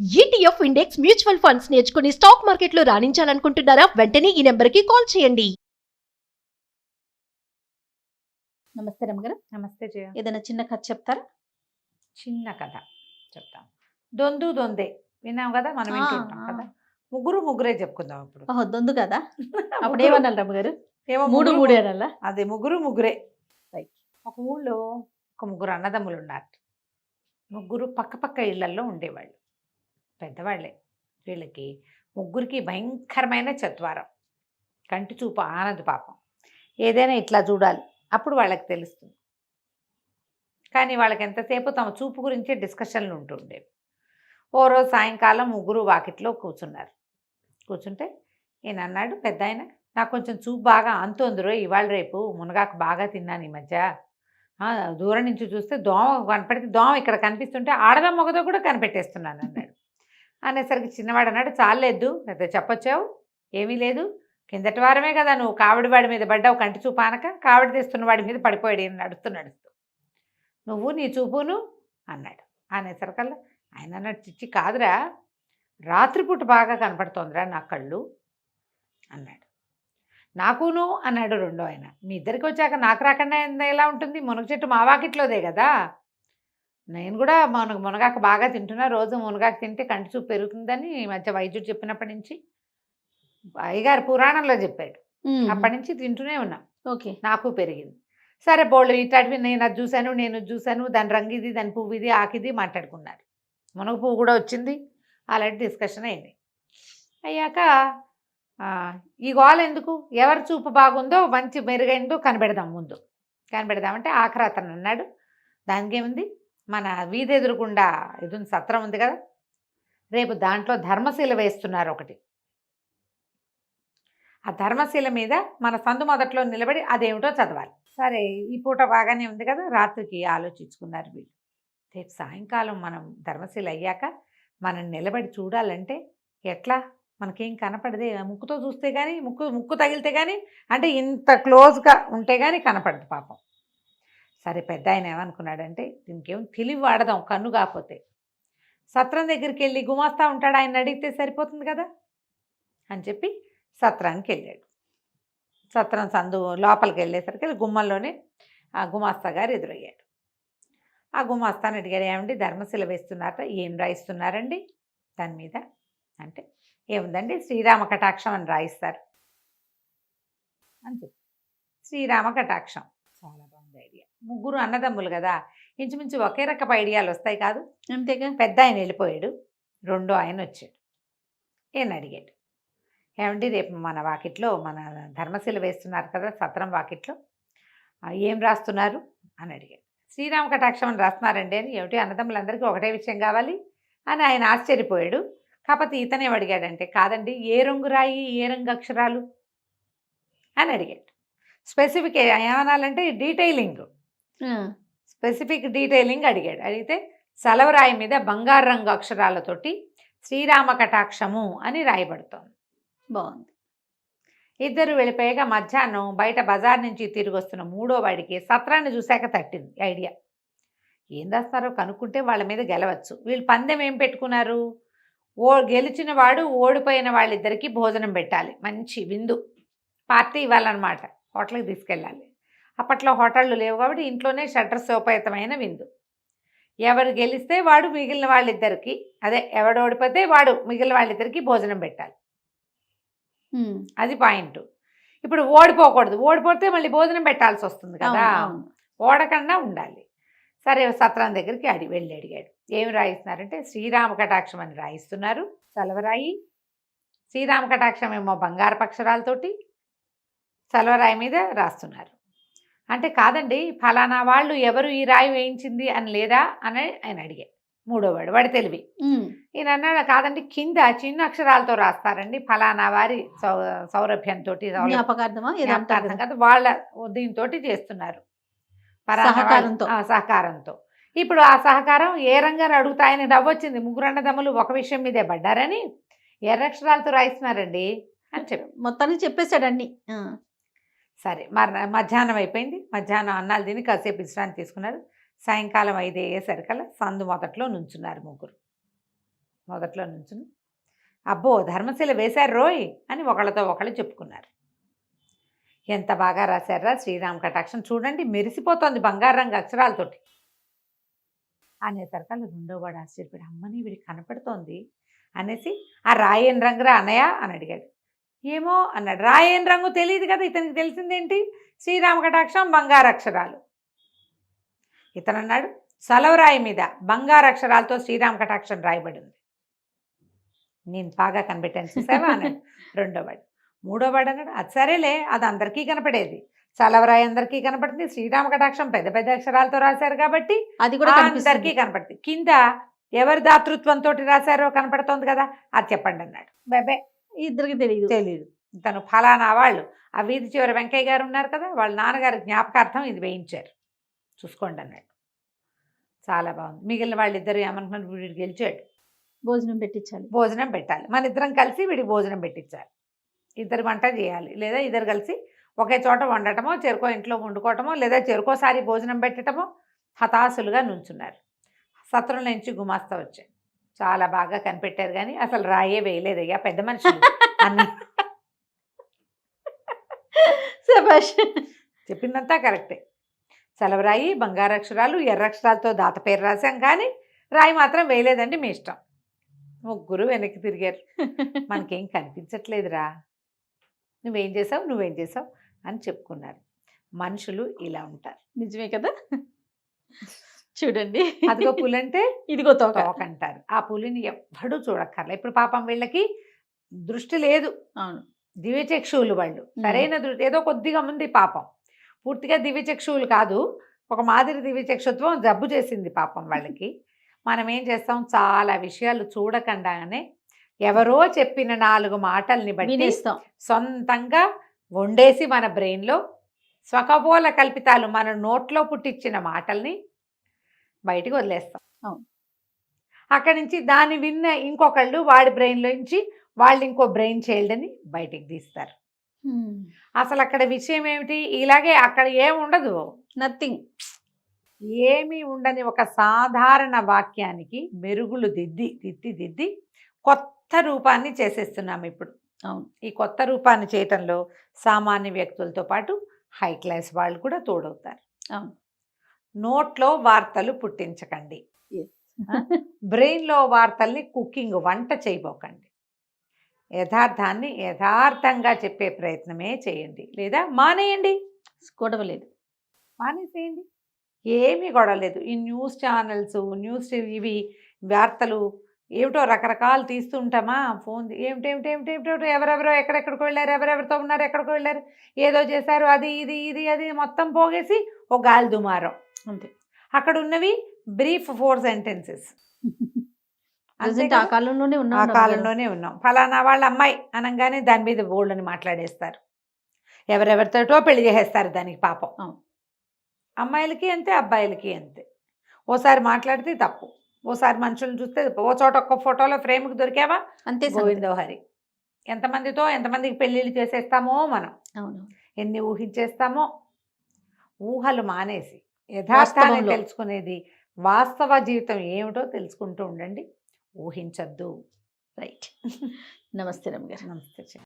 ETF index mutual funds నేర్చుకుని stock మార్కెట్లో రాణించాలనుకుంటున్నారా? వెంటనే ఈ నెంబర్కి కాల్ చేయండి. నమస్తే రమ్మగారు. నమస్తే జయ. ఏదైనా చిన్న కథ చెప్తారా? చిన్న కథ చెప్తాం. దొందు దొందే విన్నాం కదా, మనం వింటుంటాం కదా. ముగ్గురే చెప్పుకుందాం ఇప్పుడు. ఓహో, దొందు కదా. అప్పుడు ముగ్గురు. ఏమన్నాను రమ్మగారు? ఏమో మూడు ముగ్గురు- మూడు అనాలా? అదే ముగ్గురే. ఒక ఊళ్ళో ఒక ముగ్గురు అన్నదమ్ములు ఉన్నారు. ముగ్గురు పక్క ఇళ్లల్లో ఉండేవాళ్ళు, పెద్దవాళ్ళే. వీళ్ళకి ముగ్గురికి భయంకరమైన చత్వారం, కంటి చూపు ఆనదు పాపం. ఏదైనా ఇట్లా చూడాలి, అప్పుడు వాళ్ళకి తెలుస్తుంది. కానీ వాళ్ళకి ఎంతసేపు తమ చూపు గురించే డిస్కషన్లు ఉంటుండేవి. ఓ రోజు సాయంకాలం ముగ్గురు వాకిట్లో కూర్చుంటే ఈయన అన్నాడు, పెద్ద ఆయన, నాకు కొంచెం చూపు బాగా అంతొందిరో, ఇవాళ రేపు మునగాకు బాగా తిన్నాను ఈ మధ్య. దూరం నుంచి చూస్తే దోమ కనపడితే, దోమ ఇక్కడ కనిపిస్తుంటే ఆడదో మొగదో కూడా కనిపెట్టేస్తున్నాను అన్నాడు. అనేసరికి చిన్నవాడు అన్నాడు, చాలేదు పెద్ద చెప్పొచ్చావు, ఏమీ లేదు, కిందటి వారమే కదా నువ్వు కావిడివాడి మీద పడ్డావు, కంటి చూపు ఆనక కావిడి తీస్తున్న వాడి మీద పడిపోయాడు నడుస్తూ నువ్వు నీ చూపును అన్నాడు. అనేసరికల్లా ఆయన అన్నాడు, చిచ్చి కాదురా, రాత్రిపూట బాగా కనపడుతోందిరా నా కళ్ళు అన్నాడు. నాకును అన్నాడు రెండో ఆయన. మీ ఇద్దరికి వచ్చాక నాకు రాకుండా ఎలా ఉంటుంది, మునగ చెట్టు మా వాకిట్లోదే కదా, నేను కూడా మునగాకు బాగా తింటున్నా, రోజు మునగాకు తింటే కంటి చూపు పెరుగుతుందని ఈ మధ్య వైద్యుడు చెప్పినప్పటి నుంచి, అయ్యగారు పురాణంలో చెప్పాడు, అప్పటి నుంచి తింటూనే ఉన్నాం. ఓకే, నాకు పెరిగింది. సరే బోళ్ళు ఇట్లాంటివి నేను అది చూశాను, దాని రంగు ఇది, దాని పువ్వు ఇది, ఆకిది మాట్లాడుకున్నారు. మునగ పువ్వు కూడా వచ్చింది, అలాంటి డిస్కషన్ అయింది. అయ్యాక ఈ గోల ఎందుకు, ఎవరి చూపు బాగుందో మంచి మెరుగైందో కనిపెడదామంటే ఆఖరి అతను అన్నాడు, దానికి ఏముంది, మన వీధి ఎదురుకుండా ఇది సత్రం ఉంది కదా, రేపు దాంట్లో ధర్మశీల వేస్తున్నారు ఒకటి, ఆ ధర్మశీల మీద మన సందు మొదట్లో నిలబడి అదేమిటో చదవాలి. సరే ఈ పూట బాగానే ఉంది కదా, రాత్రికి ఆలోచించుకున్నారు వీళ్ళు. రేపు సాయంకాలం మనం ధర్మశీల అయ్యాక మనం నిలబడి చూడాలంటే ఎట్లా, మనకేం కనపడదే, ముక్కుతో చూస్తే కానీ, ముక్కు తగిలితే కానీ, అంటే ఇంత క్లోజ్గా ఉంటే కానీ కనపడదు పాపం. సరే పెద్ద ఆయన ఏమనుకున్నాడంటే, దీనికేం తెలివి వాడదాం, కన్ను కాకపోతే సత్రం దగ్గరికి వెళ్ళి గుమాస్తా ఉంటాడు, ఆయన అడిగితే సరిపోతుంది కదా అని చెప్పి సత్రానికి వెళ్ళాడు. సత్రం సందు లోపలికి వెళ్ళేసరికి గుమ్మంలోనే ఆ గుమాస్తా గారు ఎదురయ్యాడు. ఆ గుమాస్తాని అడిగాడు, ఏమండి ధర్మశిల వేస్తున్నారట, ఏం రాయిస్తున్నారండి దాని మీద అంటే, ఏముందండి శ్రీరామ కటాక్షం అని రాయిస్తారు అని చెప్పి. శ్రీరామ కటాక్షం చాలా బాగుంది ఐడియా. ముగ్గురు అన్నదమ్ములు కదా, ఇంచుమించు ఒకే రకపు ఐడియాలు వస్తాయి కాదు. అంతేగా. పెద్ద ఆయన వెళ్ళిపోయాడు, రెండో ఆయన వచ్చాడు. ఈయన అడిగాడు, ఏమండి రేపు మన వాకిట్లో మన ధర్మశిల వేస్తున్నారు కదా సత్రం వాకిట్లో, ఏం రాస్తున్నారు అని అడిగాడు. శ్రీరామ కటాక్షం అని రాస్తున్నారండి అని. ఏమిటి అన్నదమ్ములందరికీ ఒకటే విషయం కావాలి అని ఆయన ఆశ్చర్యపోయాడు. కాకపోతే ఇతనేం అడిగాడంటే, కాదండి ఏ రంగు రాయి, ఏ రంగు అక్షరాలు అని అడిగాడు. స్పెసిఫిక్ ఏమనాలంటే స్పెసిఫిక్ డీటెయిలింగ్ అడిగాడు. అడిగితే సలవరాయి మీద బంగారు రంగు అక్షరాలతోటి శ్రీరామ కటాక్షము అని రాయబడుతోంది. బాగుంది. ఇద్దరు వెళ్ళిపోయాక మధ్యాహ్నం బయట బజార్ నుంచి తిరిగి వస్తున్న మూడో వాడికి సత్రాన్ని చూశాక తట్టింది ఐడియా. ఏం రాస్తారో కనుక్కుంటే వాళ్ళ మీద గెలవచ్చు. వీళ్ళు పందెం ఏం పెట్టుకున్నారు, గెలిచిన వాడు ఓడిపోయిన వాళ్ళిద్దరికీ భోజనం పెట్టాలి, మంచి విందు పార్టీ ఇవ్వాలన్నమాట, హోటల్కి తీసుకెళ్ళాలి. అప్పట్లో హోటళ్ళు లేవు కాబట్టి ఇంట్లోనే షడ్రసోపేతమైన విందు. ఎవరు గెలిస్తే వాడు మిగిలిన వాళ్ళిద్దరికి, ఎవడు ఓడిపోతే వాడు మిగిలిన వాళ్ళిద్దరికీ భోజనం పెట్టాలి. అది పాయింట్. ఇప్పుడు ఓడిపోకూడదు, ఓడిపోతే మళ్ళీ భోజనం పెట్టాల్సి వస్తుంది కదా, ఓడకుండా ఉండాలి. సరే సత్రం దగ్గరికి వెళ్ళి అడిగాడు, ఏమి రాయిస్తున్నారంటే శ్రీరామ కటాక్షం అని రాయిస్తున్నారు, సలవరాయి. శ్రీరామ కటాక్షం ఏమో బంగారపు అక్షరాలతోటి సలవరాయి మీద రాస్తున్నారు. అంటే కాదండి ఫలానా వాళ్ళు ఎవరు ఈ రాయి వేయించింది అని లేదా అని ఆయన అడిగాడు. మూడోవాడు వాడి తెలివి. ఈయన అన్నాడు, కాదండి కింద చిన్న అక్షరాలతో రాస్తారండి, ఫలానా వారి సౌరభ్యంతో వాళ్ళ దీంతో చేస్తున్నారు, సహకారంతో. ఇప్పుడు ఆ సహకారం ఏ రంగాన్ని అడుగుతాయని నవ్వొచ్చింది. ముగ్గురు అన్నదమ్ములు ఒక విషయం మీదే పడ్డారని ఎర్రక్షరాలతో రాయిస్తున్నారండి అని చెప్పి మొత్తానికి చెప్పేశాడు అన్ని. సరే మధ్యాహ్నం అయిపోయింది. మధ్యాహ్నం అన్నాలు తిని కాసేపు విశ్రాంతి తీసుకున్నారు. సాయంకాలం 5 అయ్యేసరికల్లా సందు మొదట్లో నుంచున్నారు ముగ్గురు. మొదట్లో నుంచుని అబ్బో ధర్మశిల వేశారు రోయ్ అని ఒకళ్ళతో ఒకళ్ళు చెప్పుకున్నారు. ఎంత బాగా రాశారా శ్రీరామ కటాక్షం, చూడండి మెరిసిపోతోంది బంగారు రంగు అక్షరాలతోటి అనేసరికల్లా రెండో వాడు ఆశ్చర్యపడి అమ్మని వీడికి కనపడుతోంది అనేసి ఆ రాయన్ రంగురా అన్నయ్య అని అడిగాడు. ఏమో అన్నాడు. రాయన్ రంగు తెలియదు కదా, ఇతనికి తెలిసిందేంటి శ్రీరామ కటాక్షం బంగారు అక్షరాలు. ఇతను అన్నాడు సలవరాయి మీద బంగారు అక్షరాలతో శ్రీరామ కటాక్షం రాయబడి ఉంది. నేను బాగా కనిపెట్టాను చూసావా అన్నాడు రెండోవాడు. మూడోవాడు అన్నాడు అది సరేలే, అది అందరికీ కనపడేది, సలవరాయి అందరికీ కనపడుతుంది, శ్రీరామ కటాక్షం పెద్ద పెద్ద అక్షరాలతో రాశారు కాబట్టి అది కూడా అందరికీ కనపడుతుంది, కింద ఎవరి దాతృత్వంతో రాశారో కనపడుతోంది కదా అది చెప్పండి అన్నాడు. బాబే ఇద్దరికి తెలియదు. తెలీదు. తను ఫలానా వాళ్ళు ఆ వీధి చివరి వెంకయ్య గారు ఉన్నారు కదా, వాళ్ళ నాన్నగారి జ్ఞాపకార్థం ఇది వేయించారు చూసుకోండి అన్నాడు. చాలా బాగుంది. మిగిలిన వాళ్ళిద్దరు ఏమనుకున్నారు, వీడికి గెలిచాడు, భోజనం పెట్టించాలి, భోజనం పెట్టాలి, మన ఇద్దరం కలిసి వీడికి భోజనం పెట్టించాలి, ఇద్దరు వంట చేయాలి, లేదా ఇద్దరు కలిసి ఒకే చోట వండటమో చెరుకో ఇంట్లో వండుకోవటమో లేదా చెరుకోసారి భోజనం పెట్టడమో హతాశులుగా నుంచున్నారు. సత్రం నుంచి గుమాస్తా వచ్చాయి. చాలా బాగా కనిపెట్టారు కానీ అసలు రాయే వేయలేదయ్యా పెద్ద మనుషులు అన్న శభాష్. చెప్పిందంతా కరెక్టే. సెలవరాయి బంగారు అక్షరాలు ఎర్ర అక్షరాలతో దాత పేరు రాశాం కానీ రాయి మాత్రం వేయలేదండి మీ ఇష్టం. ముగ్గురు వెనక్కి తిరిగారు. మనకేం కనిపించట్లేదురా, నువ్వేం చేసావు అని చెప్పుకున్నారు. మనుషులు ఇలా ఉంటారు. నిజమే కదా. చూడండి అదిగో పులి అంటే ఇదిగో తోక అంటారు. ఆ పులిని ఎవ్వడూ చూడక్కర్లే. ఇప్పుడు పాపం వీళ్ళకి దృష్టి లేదు, అవును దివ్యచక్షువులు వాళ్ళు, సరైన దృష్టి ఏదో కొద్దిగా ఉంది పాపం, పూర్తిగా దివ్యచక్షువులు కాదు, ఒక మాదిరి దివ్యచక్షుత్వం జబ్బు చేసింది పాపం వాళ్ళకి. మనం ఏం చేస్తాం, చాలా విషయాలు చూడకుండానే ఎవరో చెప్పిన 4 మాటల్ని బట్టి వినేస్తాం. సొంతంగా వండేసి మన బ్రెయిన్లో స్వకబోల కల్పితాలు మన నోట్లో పుట్టించిన మాటల్ని బయటికి వదిలేస్తాం. అవును. అక్కడి నుంచి దాన్ని విన్న ఇంకొకళ్ళు వాడి బ్రెయిన్లో నుంచి వాళ్ళు ఇంకో బ్రెయిన్ చైల్డ్ అని బయటికి తీస్తారు. అసలు అక్కడ విషయం ఏమిటి, ఇలాగే అక్కడ ఏముండదు, నథింగ్, ఏమీ ఉండని ఒక సాధారణ వాక్యానికి మెరుగులు దిద్ది కొత్త రూపాన్ని చేసేస్తున్నాం ఇప్పుడు. అవును. ఈ కొత్త రూపాన్ని చేయటంలో సామాన్య వ్యక్తులతో పాటు హై క్లాస్ వాళ్ళు కూడా తోడవుతారు. అవును. నోట్లో వార్తలు పుట్టించకండి, బ్రెయిన్లో వార్తల్ని కుకింగ్ వంట చేయబోకండి, యథార్థాన్ని యథార్థంగా చెప్పే ప్రయత్నమే చేయండి, లేదా మానేయండి. గొడవలేదు, మానేసేయండి, ఏమీ గొడవలేదు. ఈ న్యూస్ ఛానల్స్ ఇవి వార్తలు ఏమిటో రకరకాలు తీస్తుంటామా, ఫోన్ ఏమిటో ఎవరెవరో ఎక్కడెక్కడికి వెళ్ళారు, ఎవరెవరితో ఉన్నారు, ఎక్కడికి వెళ్ళారు, ఏదో చేశారు, అది ఇది మొత్తం పోగేసి ఒక గాలి దుమారం అంతే. అక్కడ ఉన్నవి బ్రీఫ్ 4 సెంటెన్సెస్. ఆ కాలంలోనే ఉన్నాం. ఫలానా వాళ్ళ అమ్మాయి అనగానే దాని మీద బోల్డ్ని మాట్లాడేస్తారు, ఎవరెవరితోటో పెళ్లి చేసేస్తారు దానికి పాపం. అమ్మాయిలకి అంతే, అబ్బాయిలకి అంతే. ఓసారి మాట్లాడితే తప్పు, ఓసారి మనుషులను చూస్తే ఓ చోట ఒక్క ఫోటోలో ఫ్రేమ్కి దొరికావా అంతే, గోవిందోహరి. ఎంతమందికి పెళ్ళిళ్ళు చేసేస్తామో మనం, అవును, ఎన్ని ఊహించేస్తామో. ఊహలు మానేసి యథార్థాన్ని తెలుసుకునేది, వాస్తవ జీవితం ఏమిటో తెలుసుకుంటూ ఉండండి, ఊహించద్దు. రైట్. నమస్తే రమ్య గారు. నమస్తే.